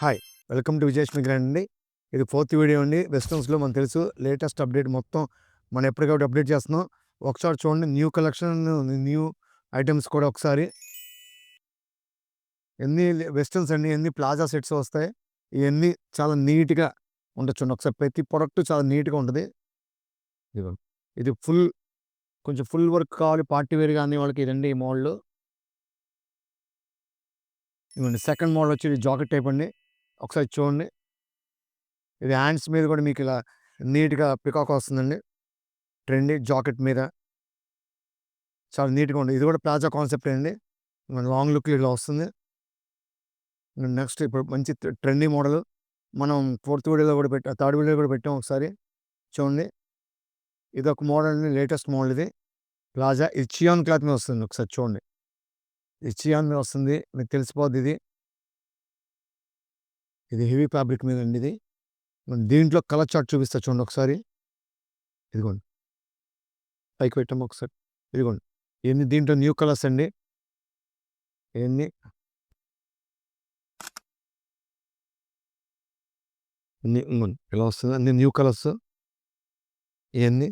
Hi! Welcome to విజేష్మి grand అండి. ఇది fourth video అండి. వెస్టర్న్స్‌లో మనకు తెలుసు లేటెస్ట్ అప్డేట్ మొత్తం మనం ఎప్పటికప్పుడు అప్డేట్ చేస్తున్నాం. ఒకసారి చూడండి న్యూ కలెక్షన్, న్యూ ఐటెమ్స్ కూడా ఒకసారి. ఎన్ని వెస్టర్న్స్ అండి, ఎన్ని ప్లాజా సెట్స్ వస్తాయి. ఇయన్నీ చాలా నీట్‌గా ఉంటది చూడండి. ఒకసారి ప్రతి ప్రొడక్ట్ చాలా నీట్‌గా ఉంటది. ఇదిగోండి. ఇది కొంచెం ఫుల్ వర్క్ కావాలి పార్టీ వేర్‌గా అనే వాళ్ళకి ఇదండి ఈ మోడలు. ఇదిగోండి సెకండ్ మోడల్ వచ్చి జాకెట్ టైప్ అండి. ఒకసారి చూడండి. ఇది హ్యాండ్స్ మీద కూడా మీకు ఇలా నీట్‌గా పికాక్ వస్తుందండి. ట్రెండీ జాకెట్ మీద చాలా నీట్‌గా ఉంది. ఇది కూడా ప్లాజా కాన్సెప్టే అండి. లాంగ్ లుక్ ఇలా వస్తుంది. నెక్స్ట్ ఇప్పుడు మంచి ట్రెండీ మోడల్. మనం ఫోర్త్ వీడియోలో కూడా థర్డ్ వీడియోలో కూడా పెట్టాం ఒకసారి. చూడండి. ఇదొక మోడల్ అండి. లేటెస్ట్ మోడల్ ఇది. ప్లాజా. ఇది చియాన్ క్లాత్ మీద వస్తుంది. ఒకసారి చూడండి. ఇది చియాన్ మీద వస్తుంది. మీకు తెలిసిపోద్ది ఇది. ఇది హెవీ ఫ్యాబ్రిక్ మీద అండి ఇది. దీంట్లో కలర్ చార్ట్ చూపిస్తా చూడండి ఒకసారి. ఇదిగోండి. పైకి పెట్టాము ఒకసారి. ఇదిగోండి. ఇయన్నీ దీంట్లో న్యూ కలర్స్ అండి. ఇయన్నీ ఇదిగోండి ఇలా వస్తుంది. అన్ని న్యూ కలర్స్ ఇయన్నీ.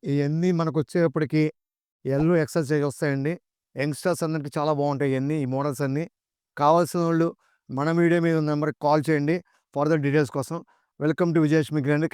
ఇయన్నీ మనకొచ్చేటప్పటికి ఎల్, ఎక్సెల్ సైజ్ వస్తాయండి. యంగ్‌స్టర్స్ అందరికి చాలా బాగుంటాయి ఇయన్నీ. ఈ మోడల్స్ అన్నీ. కావాల్సినోళ్ళు మన వీడియో మీద ఉన్న నెంబర్‌కి కాల్ చేయండి ఫర్దర్ డీటెయిల్స్ కోసం. Welcome to Vijayalakshmi grand.